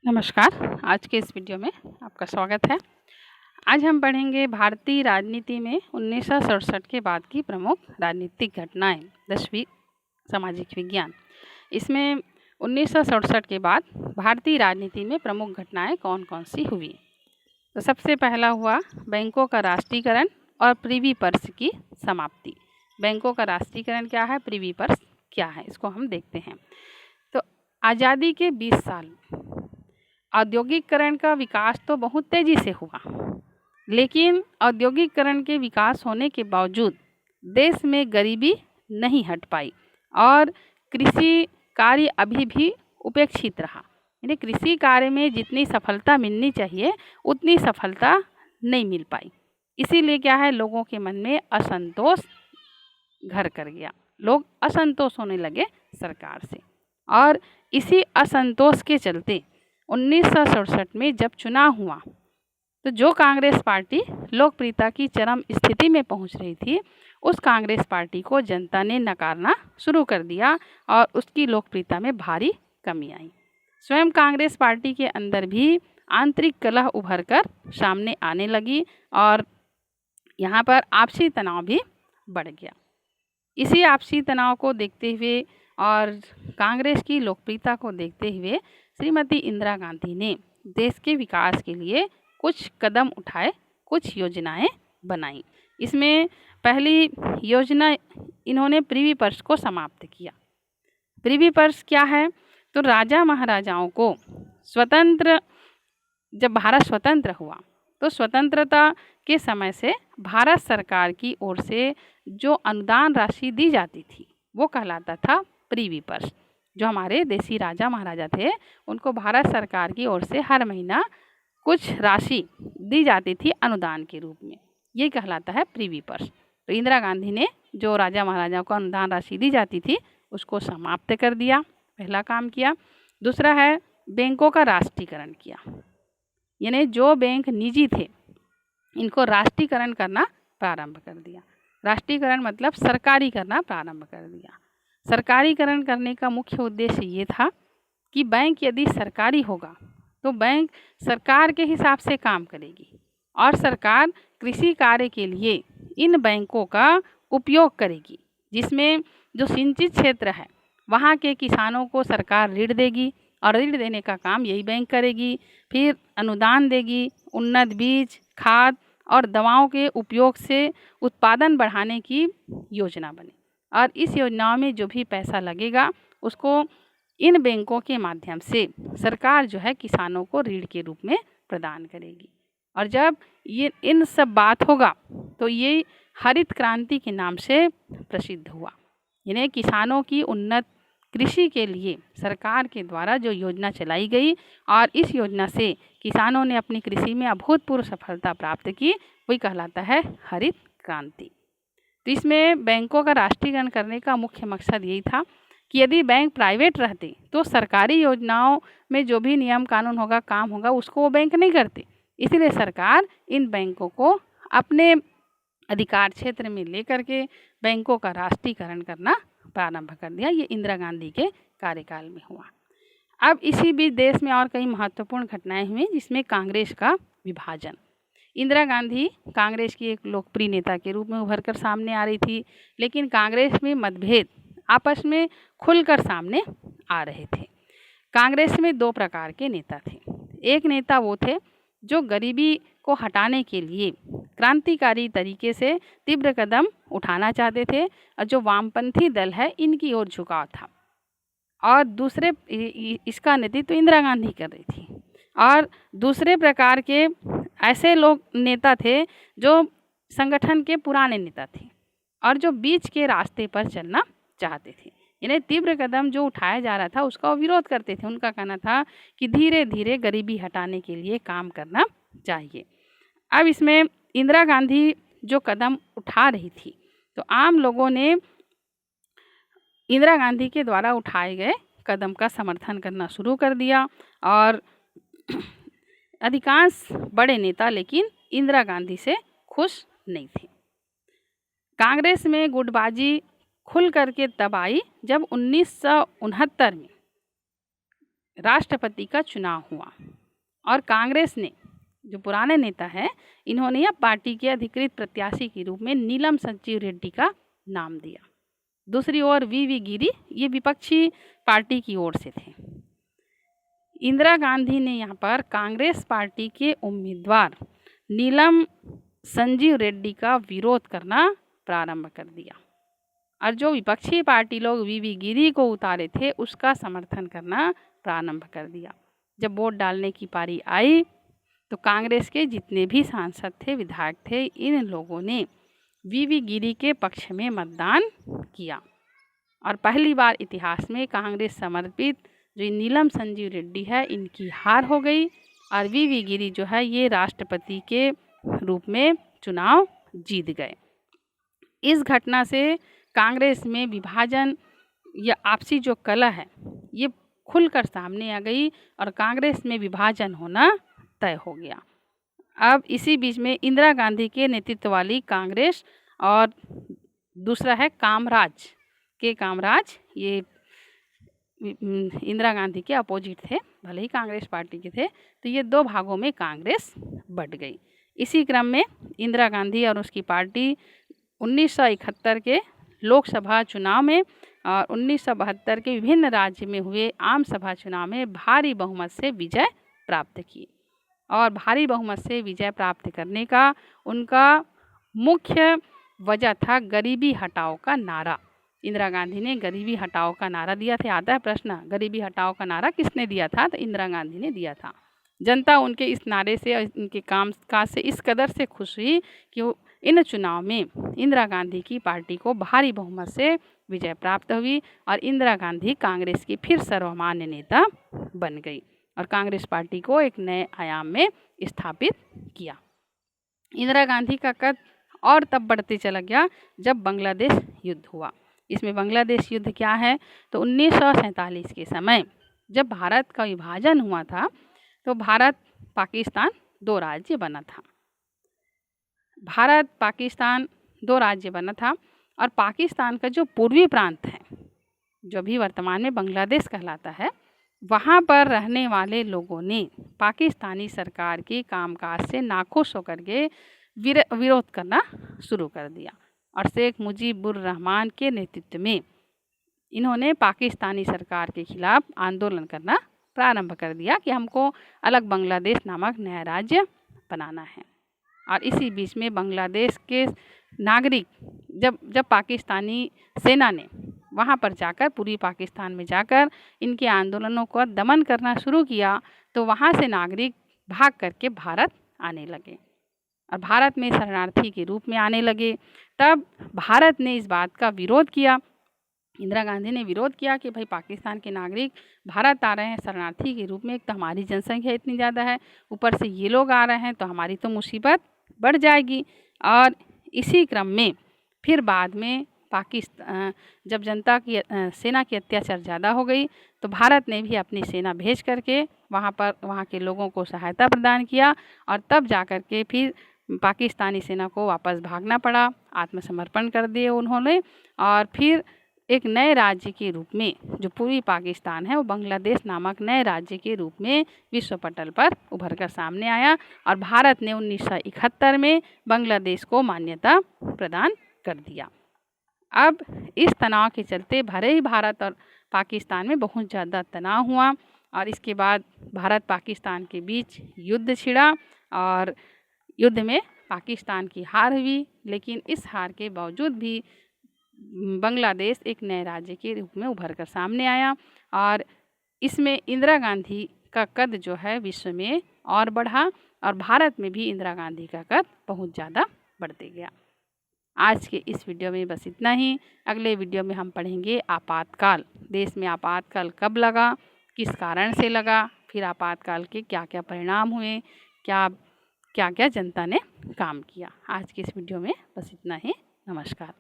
नमस्कार। आज के इस वीडियो में आपका स्वागत है। आज हम पढ़ेंगे भारतीय राजनीति में 1967 के बाद की प्रमुख राजनीतिक घटनाएं, 10वीं सामाजिक विज्ञान। इसमें 1967 के बाद भारतीय राजनीति में प्रमुख घटनाएं कौन कौन सी हुई। तो सबसे पहला हुआ बैंकों का राष्ट्रीयकरण और प्रिवी पर्स की समाप्ति। बैंकों का राष्ट्रीयकरण क्या है, प्रिवी पर्स क्या है, इसको हम देखते हैं। तो आज़ादी के 20 साल औद्योगिकरण का विकास तो बहुत तेज़ी से हुआ, लेकिन औद्योगिकरण के विकास होने के बावजूद देश में गरीबी नहीं हट पाई और कृषि कार्य अभी भी उपेक्षित रहा। यानी कृषि कार्य में जितनी सफलता मिलनी चाहिए उतनी सफलता नहीं मिल पाई। इसीलिए क्या है, लोगों के मन में असंतोष घर कर गया। लोग असंतोष होने लगे सरकार से, और इसी असंतोष के चलते 1967 में जब चुनाव हुआ तो जो कांग्रेस पार्टी लोकप्रियता की चरम स्थिति में पहुंच रही थी, उस कांग्रेस पार्टी को जनता ने नकारना शुरू कर दिया और उसकी लोकप्रियता में भारी कमी आई। स्वयं कांग्रेस पार्टी के अंदर भी आंतरिक कलह उभर कर सामने आने लगी और यहाँ पर आपसी तनाव भी बढ़ गया। इसी आपसी तनाव को देखते हुए और कांग्रेस की लोकप्रियता को देखते हुए श्रीमती इंदिरा गांधी ने देश के विकास के लिए कुछ कदम उठाए, कुछ योजनाएं बनाई। इसमें पहली योजना इन्होंने प्रिवी पर्स को समाप्त किया। प्रिवी पर्स क्या है, तो राजा महाराजाओं को जब भारत स्वतंत्र हुआ तो स्वतंत्रता के समय से भारत सरकार की ओर से जो अनुदान राशि दी जाती थी वो कहलाता था प्रिवी पर्स। जो हमारे देसी राजा महाराजा थे उनको भारत सरकार की ओर से हर महीना कुछ राशि दी जाती थी अनुदान के रूप में, ये कहलाता है प्रिवी पर्स। तो इंदिरा गांधी ने जो राजा महाराजाओं को अनुदान राशि दी जाती थी उसको समाप्त कर दिया, पहला काम किया। दूसरा है बैंकों का राष्ट्रीयकरण किया। यानी जो बैंक निजी थे इनको राष्ट्रीयकरण करना प्रारंभ कर दिया। राष्ट्रीयकरण मतलब सरकारी करना प्रारंभ कर दिया। सरकारीकरण करने का मुख्य उद्देश्य ये था कि बैंक यदि सरकारी होगा तो बैंक सरकार के हिसाब से काम करेगी और सरकार कृषि कार्य के लिए इन बैंकों का उपयोग करेगी, जिसमें जो सिंचित क्षेत्र है वहाँ के किसानों को सरकार ऋण देगी और ऋण देने का काम यही बैंक करेगी। फिर अनुदान देगी, उन्नत बीज, खाद और दवाओं के उपयोग से उत्पादन बढ़ाने की योजना बने और इस योजनाओं में जो भी पैसा लगेगा उसको इन बैंकों के माध्यम से सरकार जो है किसानों को ऋण के रूप में प्रदान करेगी। और जब ये इन सब बात होगा तो ये हरित क्रांति के नाम से प्रसिद्ध हुआ। यानी किसानों की उन्नत कृषि के लिए सरकार के द्वारा जो योजना चलाई गई और इस योजना से किसानों ने अपनी कृषि में अभूतपूर्व सफलता प्राप्त की, वही कहलाता है हरित क्रांति। तो इसमें बैंकों का राष्ट्रीयकरण करने का मुख्य मकसद यही था कि यदि बैंक प्राइवेट रहते तो सरकारी योजनाओं में जो भी नियम कानून होगा, काम होगा, उसको वो बैंक नहीं करते। इसीलिए सरकार इन बैंकों को अपने अधिकार क्षेत्र में लेकर के बैंकों का राष्ट्रीयकरण करना प्रारंभ कर दिया। ये इंदिरा गांधी के कार्यकाल में हुआ। अब इसी बीच देश में और कई महत्वपूर्ण घटनाएं हुई, जिसमें कांग्रेस का विभाजन। इंदिरा गांधी कांग्रेस की एक लोकप्रिय नेता के रूप में उभर कर सामने आ रही थी, लेकिन कांग्रेस में मतभेद आपस में खुलकर सामने आ रहे थे। कांग्रेस में दो प्रकार के नेता थे। एक नेता वो थे जो गरीबी को हटाने के लिए क्रांतिकारी तरीके से तीव्र कदम उठाना चाहते थे और जो वामपंथी दल है इनकी ओर झुकाव था, और दूसरे इसका नेतृत्व इंदिरा गांधी कर रही थी। और दूसरे प्रकार के ऐसे लोग नेता थे जो संगठन के पुराने नेता थे और जो बीच के रास्ते पर चलना चाहते थे। यानी तीव्र कदम जो उठाया जा रहा था उसका वो विरोध करते थे। उनका कहना था कि धीरे धीरे गरीबी हटाने के लिए काम करना चाहिए। अब इसमें इंदिरा गांधी जो कदम उठा रही थी तो आम लोगों ने इंदिरा गांधी के द्वारा उठाए गए कदम का समर्थन करना शुरू कर दिया और अधिकांश बड़े नेता लेकिन इंदिरा गांधी से खुश नहीं थे। कांग्रेस में गुटबाजी खुल करके तब आई जब 1969 में राष्ट्रपति का चुनाव हुआ और कांग्रेस ने, जो पुराने नेता हैं, इन्होंने यह पार्टी के अधिकृत प्रत्याशी के रूप में नीलम संजीव रेड्डी का नाम दिया। दूसरी ओर वी गिरी ये विपक्षी पार्टी की ओर से थे। इंदिरा गांधी ने यहाँ पर कांग्रेस पार्टी के उम्मीदवार नीलम संजीव रेड्डी का विरोध करना प्रारंभ कर दिया और जो विपक्षी पार्टी लोग वी गिरी को उतारे थे उसका समर्थन करना प्रारंभ कर दिया। जब वोट डालने की पारी आई तो कांग्रेस के जितने भी सांसद थे, विधायक थे, इन लोगों ने वी गिरी के पक्ष में मतदान किया और पहली बार इतिहास में कांग्रेस समर्पित जो नीलम संजीव रेड्डी है, इनकी हार हो गई और वी गिरी जो है ये राष्ट्रपति के रूप में चुनाव जीत गए। इस घटना से कांग्रेस में विभाजन या आपसी जो कलह है ये खुलकर सामने आ गई और कांग्रेस में विभाजन होना तय हो गया। अब इसी बीच में इंदिरा गांधी के नेतृत्व वाली कांग्रेस और दूसरा है कामराज, ये इंदिरा गांधी के अपोजिट थे, भले ही कांग्रेस पार्टी के थे, तो ये दो भागों में कांग्रेस बट गई। इसी क्रम में इंदिरा गांधी और उसकी पार्टी 1971 के लोकसभा चुनाव में और 1972 के विभिन्न राज्य में हुए आम सभा चुनाव में भारी बहुमत से विजय प्राप्त की और भारी बहुमत से विजय प्राप्त करने का उनका मुख्य वजह था गरीबी हटाओ का नारा। इंदिरा गांधी ने गरीबी हटाओ का नारा दिया था। आता है प्रश्न, गरीबी हटाओ का नारा किसने दिया था? तो इंदिरा गांधी ने दिया था। जनता उनके इस नारे से और उनके काम काज से इस कदर से खुश हुई कि इन चुनाव में इंदिरा गांधी की पार्टी को भारी बहुमत से विजय प्राप्त हुई और इंदिरा गांधी कांग्रेस की फिर सर्वमान्य नेता बन गई और कांग्रेस पार्टी को एक नए आयाम में स्थापित किया। इंदिरा गांधी का कद और तब बढ़ते चला गया जब बांग्लादेश युद्ध हुआ। इसमें बांग्लादेश युद्ध क्या है? तो 1947 के समय जब भारत का विभाजन हुआ था तो भारत पाकिस्तान दो राज्य बना था। भारत पाकिस्तान दो राज्य बना था और पाकिस्तान का जो पूर्वी प्रांत है, जो भी वर्तमान में बांग्लादेश कहलाता है, वहाँ पर रहने वाले लोगों ने पाकिस्तानी सरकार के कामकाज से नाखुश होकर के विरोध करना शुरू कर दिया और शेख मुजीबुर रहमान के नेतृत्व में इन्होंने पाकिस्तानी सरकार के खिलाफ आंदोलन करना प्रारंभ कर दिया कि हमको अलग बांग्लादेश नामक नया राज्य बनाना है। और इसी बीच में बांग्लादेश के नागरिक जब पाकिस्तानी सेना ने वहाँ पर जाकर पूर्वी पाकिस्तान में जाकर इनके आंदोलनों को दमन करना शुरू किया तो वहाँ से नागरिक भाग करके भारत आने लगे और भारत में शरणार्थी के रूप में आने लगे। तब भारत ने इस बात का विरोध किया, इंदिरा गांधी ने विरोध किया कि भाई पाकिस्तान के नागरिक भारत आ रहे हैं शरणार्थी के रूप में, एक तो हमारी जनसंख्या इतनी ज़्यादा है, ऊपर से ये लोग आ रहे हैं तो हमारी तो मुसीबत बढ़ जाएगी। और इसी क्रम में फिर बाद में पाकिस्तान जब जनता की सेना की अत्याचार ज़्यादा हो गई तो भारत ने भी अपनी सेना भेज करके वहाँ के लोगों को सहायता प्रदान किया और तब जा कर के फिर पाकिस्तानी सेना को वापस भागना पड़ा, आत्मसमर्पण कर दिए उन्होंने। और फिर एक नए राज्य के रूप में जो पूर्वी पाकिस्तान है वो बांग्लादेश नामक नए राज्य के रूप में विश्व पटल पर उभर कर सामने आया और भारत ने 1971 में बांग्लादेश को मान्यता प्रदान कर दिया। अब इस तनाव के चलते भले ही भारत और पाकिस्तान में बहुत ज़्यादा तनाव हुआ और इसके बाद भारत पाकिस्तान के बीच युद्ध छिड़ा और युद्ध में पाकिस्तान की हार हुई, लेकिन इस हार के बावजूद भी बांग्लादेश एक नए राज्य के रूप में उभर कर सामने आया और इसमें इंदिरा गांधी का कद जो है विश्व में और बढ़ा और भारत में भी इंदिरा गांधी का कद बहुत ज़्यादा बढ़ते गया। आज के इस वीडियो में बस इतना ही। अगले वीडियो में हम पढ़ेंगे आपातकाल। देश में आपातकाल कब लगा, किस कारण से लगा, फिर आपातकाल के क्या क्या परिणाम हुए, क्या क्या जनता ने काम किया। आज के इस वीडियो में बस इतना ही। नमस्कार।